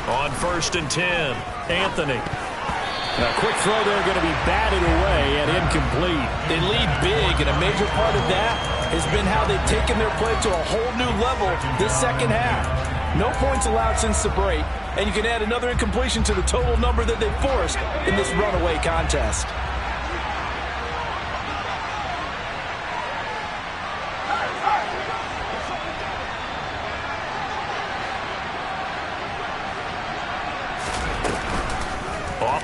On 1st and 10, Anthony. A quick throw there going to be batted away and incomplete. They lead big, and a major part of that has been how they've taken their play to a whole new level this 2nd half. No points allowed since the break, and you can add another incompletion to the total number that they've forced in this runaway contest.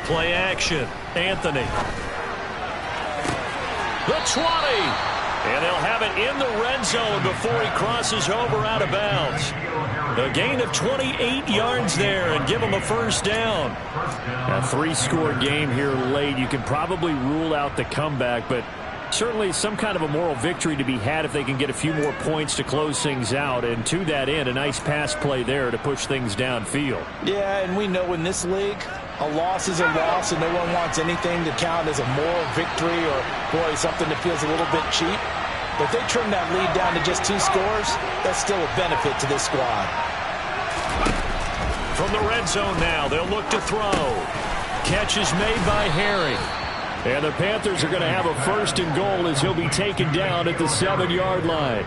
Play action. Anthony. The 20. And they'll have it in the red zone before he crosses over out of bounds. A gain of 28 yards there and give him a 1st down. A 3-score game here late. You can probably rule out the comeback, but certainly some kind of a moral victory to be had if they can get a few more points to close things out. And to that end, a nice pass play there to push things downfield. Yeah, and we know in this league, a loss is a loss, and no one wants anything to count as a moral victory or, boy, something that feels a little bit cheap. But if they trim that lead down to just 2 scores, that's still a benefit to this squad. From the red zone now, they'll look to throw. Catch is made by Harry. And the Panthers are going to have a 1st and goal as he'll be taken down at the 7-yard line.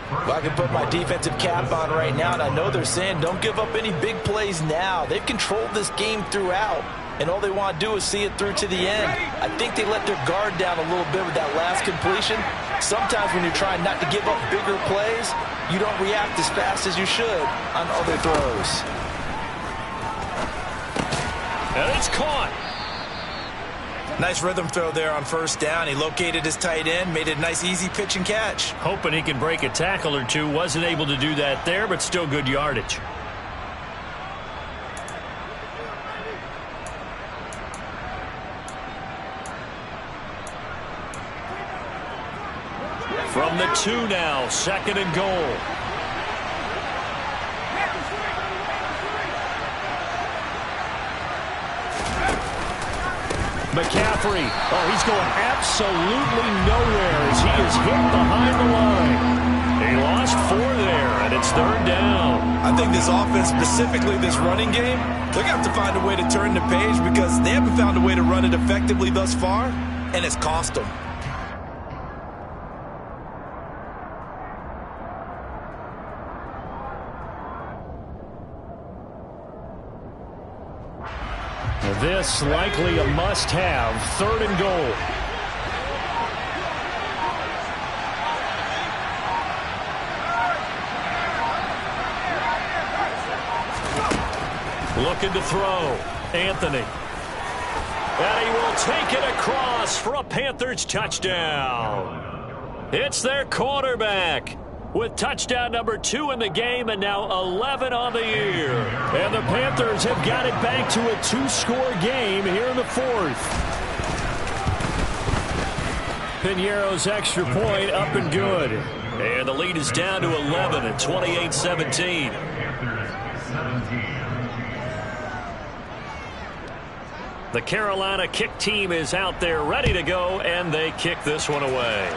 Well, I can put my defensive cap on right now, and I know they're saying don't give up any big plays now. They've controlled this game throughout. and all they want to do is see it through to the end. I think they let their guard down a little bit with that last completion. Sometimes when you're trying not to give up bigger plays, you don't react as fast as you should on other throws. And it's caught. Nice rhythm throw there on first down. He located his tight end, made it a nice easy pitch and catch. Hoping he can break a tackle or two. Wasn't able to do that there, but still good yardage. From the 2 now, 2nd and goal. McCaffrey, he's going absolutely nowhere as he is hit behind the line. He lost 4 there, and it's 3rd down. I think this offense, specifically this running game, they're going to have to find a way to turn the page because they haven't found a way to run it effectively thus far, and it's cost them. This likely a must-have. 3rd and goal. Looking to throw. Anthony. And he will take it across for a Panthers touchdown. It's their quarterback with touchdown number 2 in the game and now 11 on the year. And the Panthers have got it back to a 2-score game here in the 4th. Piñeiro's extra point up and good. And the lead is down to 11 at 28-17. The Carolina kick team is out there ready to go, and they kick this one away.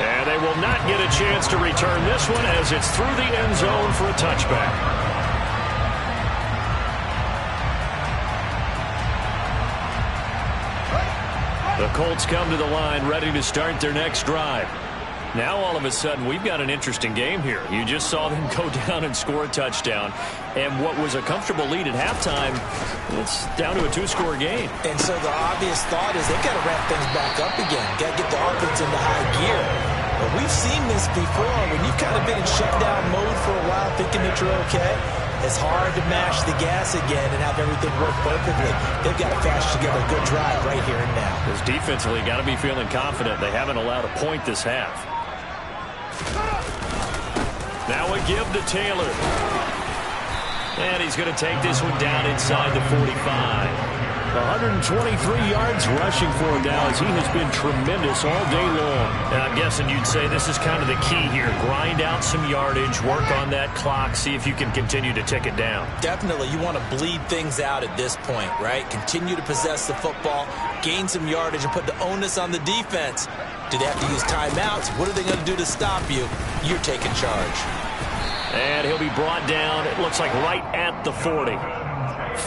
And they will not get a chance to return this one as it's through the end zone for a touchback. The Colts come to the line ready to start their next drive. Now all of a sudden we've got an interesting game here. You just saw them go down and score a touchdown. And what was a comfortable lead at halftime, it's down to a 2-score game. And so the obvious thought is they've got to ramp things back up again. Got to get the offense into high gear. But we've seen this before. When you've kind of been in shutdown mode for a while thinking that you're okay, it's hard to mash the gas again and have everything work perfectly. They've got to flash together a good drive right here and now. Because defensively, got to be feeling confident. They haven't allowed a point this half. Now a give to Taylor. And he's going to take this one down inside the 45. 123 yards rushing for him now as he has been tremendous all day long. And I'm guessing you'd say this is kind of the key here. Grind out some yardage, work on that clock, see if you can continue to tick it down. Definitely. You want to bleed things out at this point, right? Continue to possess the football, gain some yardage, and put the onus on the defense. Do they have to use timeouts? What are they going to do to stop you? You're taking charge. And he'll be brought down, it looks like right at the 40.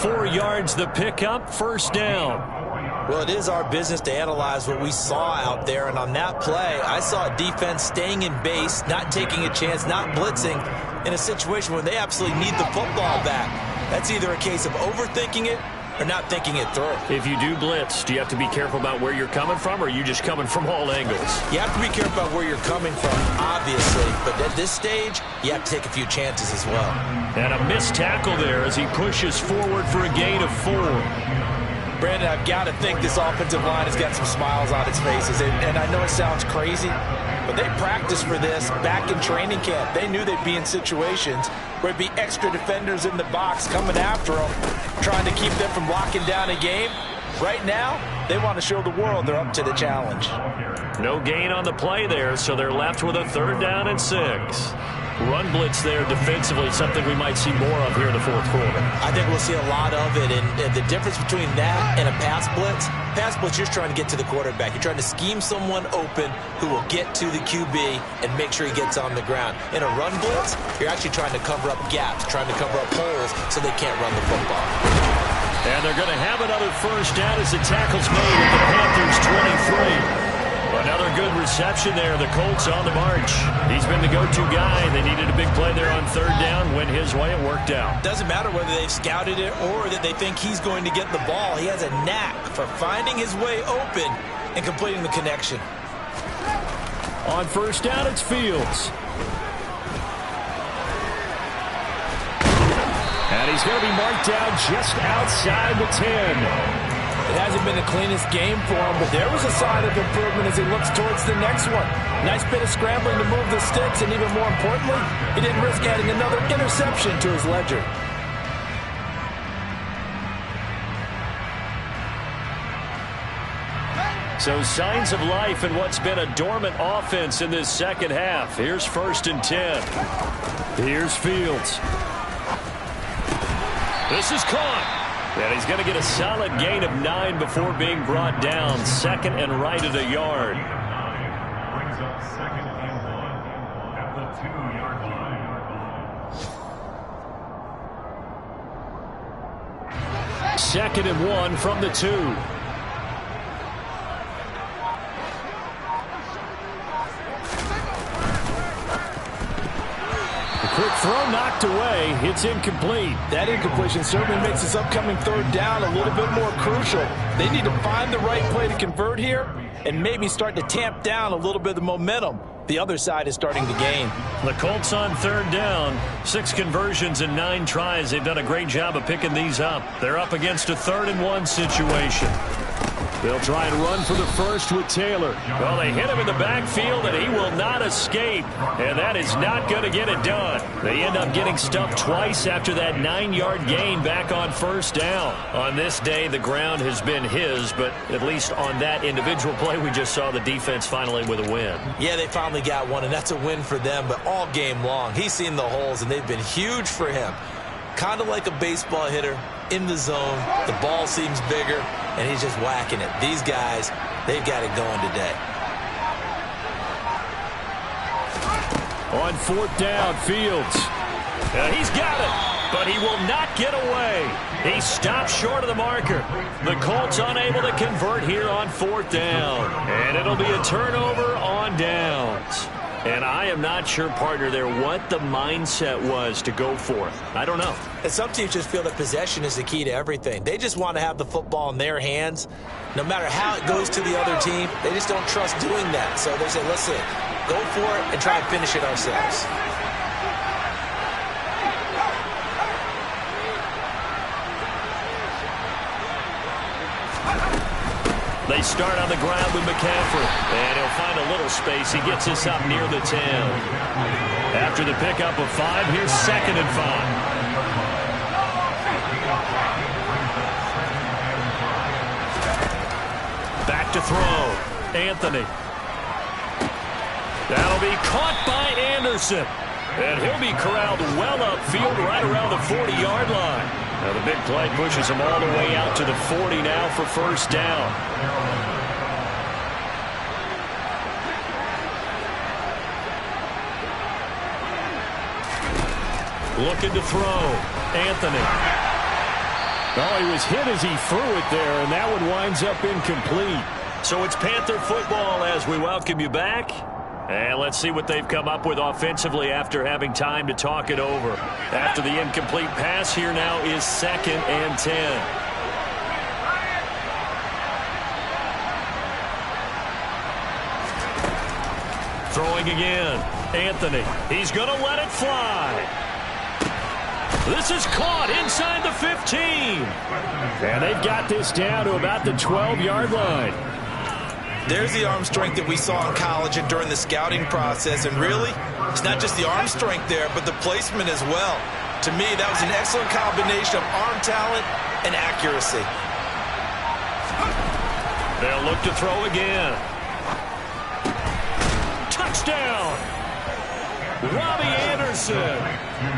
4 yards the pickup, 1st down. Well, it is our business to analyze what we saw out there, and on that play, I saw a defense staying in base, not taking a chance, not blitzing, in a situation where they absolutely need the football back. That's either a case of overthinking it or not thinking it through. If you do blitz, do you have to be careful about where you're coming from, or are you just coming from all angles? You have to be careful about where you're coming from, obviously, but at this stage, you have to take a few chances as well. And a missed tackle there as he pushes forward for a gain of 4. Brandon, I've got to think this offensive line has got some smiles on its faces, and I know it sounds crazy, but they practiced for this back in training camp. They knew they'd be in situations where it'd be extra defenders in the box coming after them, trying to keep them from locking down a game. Right now, they want to show the world they're up to the challenge. No gain on the play there, so they're left with a 3rd down and 6. Run blitz there defensively, something we might see more of here in the 4th quarter. I think we'll see a lot of it, and the difference between that and a pass blitz, you're just trying to get to the quarterback. You're trying to scheme someone open who will get to the QB and make sure he gets on the ground. In a run blitz, you're actually trying to cover up gaps, trying to cover up holes so they can't run the football. And they're going to have another 1st down as the tackle's made at the Panthers' 23. Another good reception there. The Colts on the march. He's been the go-to guy. They needed a big play there on third down. Went his way. It worked out. Doesn't matter whether they've scouted it or that they think he's going to get the ball. He has a knack for finding his way open and completing the connection. On first down, it's Fields. And he's going to be marked down just outside the 10. It hasn't been the cleanest game for him, but there was a sign of improvement as he looks towards the next one. Nice bit of scrambling to move the sticks, and even more importantly, he didn't risk adding another interception to his ledger. So signs of life in what's been a dormant offense in this second half. Here's 1st and 10. Here's Fields. This is caught. And he's going to get a solid gain of 9 before being brought down. 2nd and right at a yard. Brings up 2nd and 1 at the 2-yard line. 2nd and 1 from the 2. Quick throw knocked away. It's incomplete. That incompletion certainly makes this upcoming third down a little bit more crucial. They need to find the right play to convert here and maybe start to tamp down a little bit of the momentum the other side is starting to gain. The Colts on third down. 6 conversions and 9 tries. They've done a great job of picking these up. They're up against a 3rd and 1 situation. They'll try and run for the first with Taylor. Well, they hit him in the backfield, and he will not escape. And that is not going to get it done. They end up getting stuffed twice after that 9-yard gain back on first down. On this day, the ground has been his, but at least on that individual play, we just saw the defense finally with a win. Yeah, they finally got one, and that's a win for them, but all game long, he's seen the holes, and they've been huge for him. Kind of like a baseball hitter in the zone. The ball seems bigger, and he's just whacking it. These guys, they've got it going today. On 4th down, Fields. He's got it, but he will not get away. He stopped short of the marker. The Colts unable to convert here on 4th down. And it'll be a turnover on downs. And I am not sure, partner, there what the mindset was to go for it. I don't know. And some teams just feel that possession is the key to everything. They just want to have the football in their hands. No matter how it goes to the other team, they just don't trust doing that. So they say, listen, go for it and try and finish it ourselves. They start on the ground with McCaffrey. And he'll find a little space. He gets us up near the 10. After the pickup of 5, here's 2nd and 5. Back to throw. Anthony. That'll be caught by Anderson. And he'll be corralled well upfield right around the 40-yard line. Now the big play pushes him all the way out to the 40 now for first down. Looking to throw. Anthony. Oh, he was hit as he threw it there, and that one winds up incomplete. So it's Panther football as we welcome you back. And let's see what they've come up with offensively after having time to talk it over. After the incomplete pass, here now is 2nd and 10. Throwing again. Anthony. He's going to let it fly. This is caught inside the 15. And they've got this down to about the 12-yard line. There's the arm strength that we saw in college and during the scouting process. And really, it's not just the arm strength there, but the placement as well. To me, that was an excellent combination of arm talent and accuracy. They'll look to throw again. Touchdown! Robbie Anderson.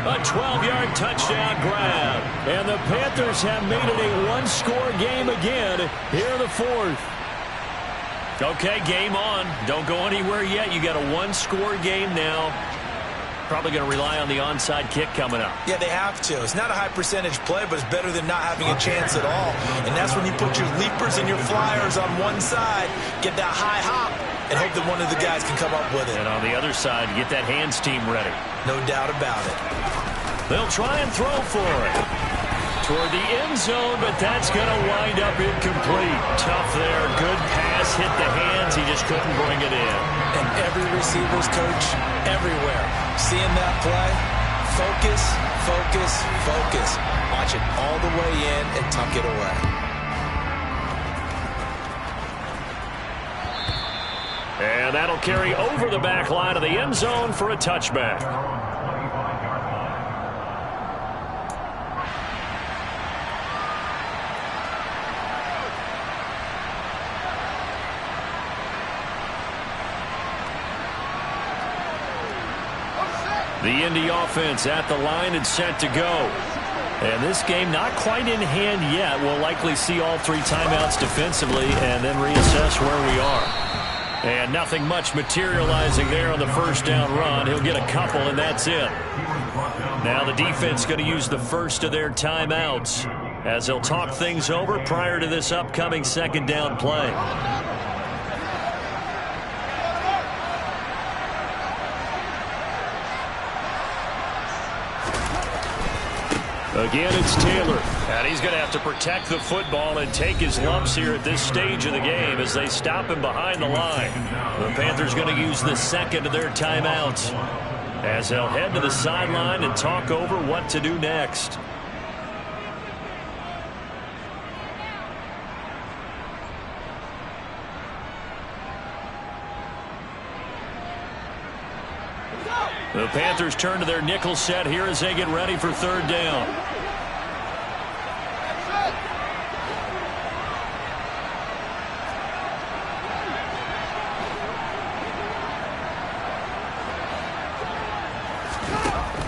A 12-yard touchdown grab. And the Panthers have made it a one-score game again here in the 4th. Okay, game on. Don't go anywhere yet. You got a one-score game now. Probably going to rely on the onside kick coming up. Yeah, they have to. It's not a high percentage play, but it's better than not having a chance at all. And that's when you put your leapers and your flyers on one side, get that high hop, and hope that one of the guys can come up with it. And on the other side, get that hands team ready. No doubt about it. They'll try and throw for it. Toward the end zone, but that's going to wind up incomplete. Tough there. Good pass, hit the hands. He just couldn't bring it in. And every receiver's coach, everywhere, seeing that play, focus, focus, focus. Watch it all the way in and tuck it away. And that'll carry over the back line of the end zone for a touchback. The Indy offense at the line and set to go. And this game not quite in hand yet. We'll likely see all 3 timeouts defensively and then reassess where we are. And nothing much materializing there on the first down run. He'll get a couple, and that's it. Now the defense going to use the first of their timeouts as they'll talk things over prior to this upcoming second down play. Again, it's Taylor. And he's going to have to protect the football and take his lumps here at this stage of the game as they stop him behind the line. The Panthers going to use the second of their timeouts as they'll head to the sideline and talk over what to do next. The Panthers turn to their nickel set here as they get ready for third down.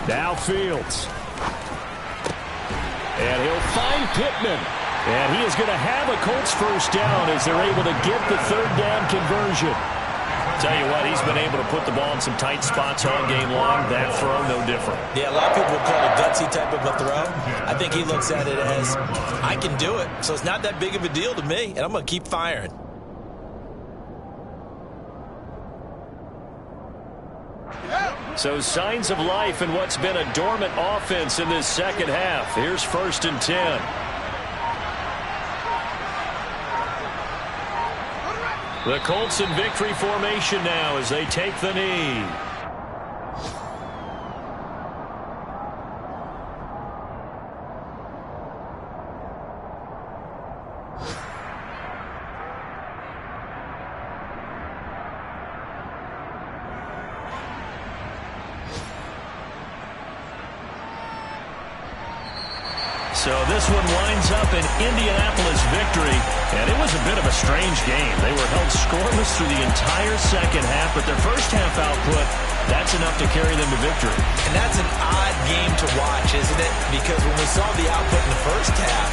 Now Fields. And he'll find Pittman. And he is going to have a Colts first down as they're able to get the third down conversion. Tell you what, he's been able to put the ball in some tight spots all game long. That throw, no different. Yeah, a lot of people would call it a gutsy type of a throw. I think he looks at it as, I can do it, so it's not that big of a deal to me, and I'm going to keep firing. So signs of life in what's been a dormant offense in this second half. Here's 1st and 10. The Colts in victory formation now as they take the knee. So this one winds up an Indianapolis victory, and it was a bit of a strange game. They were held scoreless through the entire second half, but their first half output, that's enough to carry them to victory. And that's an odd game to watch, isn't it? Because when we saw the output in the first half,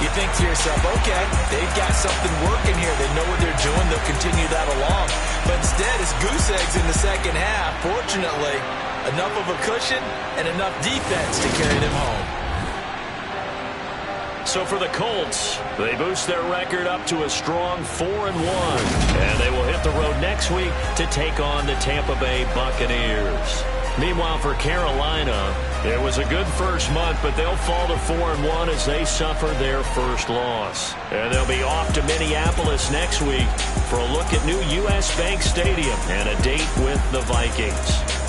you think to yourself, okay, they've got something working here. They know what they're doing. They'll continue that along. But instead, it's goose eggs in the second half. Fortunately, enough of a cushion and enough defense to carry them home. So for the Colts, they boost their record up to a strong 4-1. And they will hit the road next week to take on the Tampa Bay Buccaneers. Meanwhile, for Carolina, it was a good first month, but they'll fall to 4-1 as they suffer their first loss. And they'll be off to Minneapolis next week for a look at new U.S. Bank Stadium and a date with the Vikings.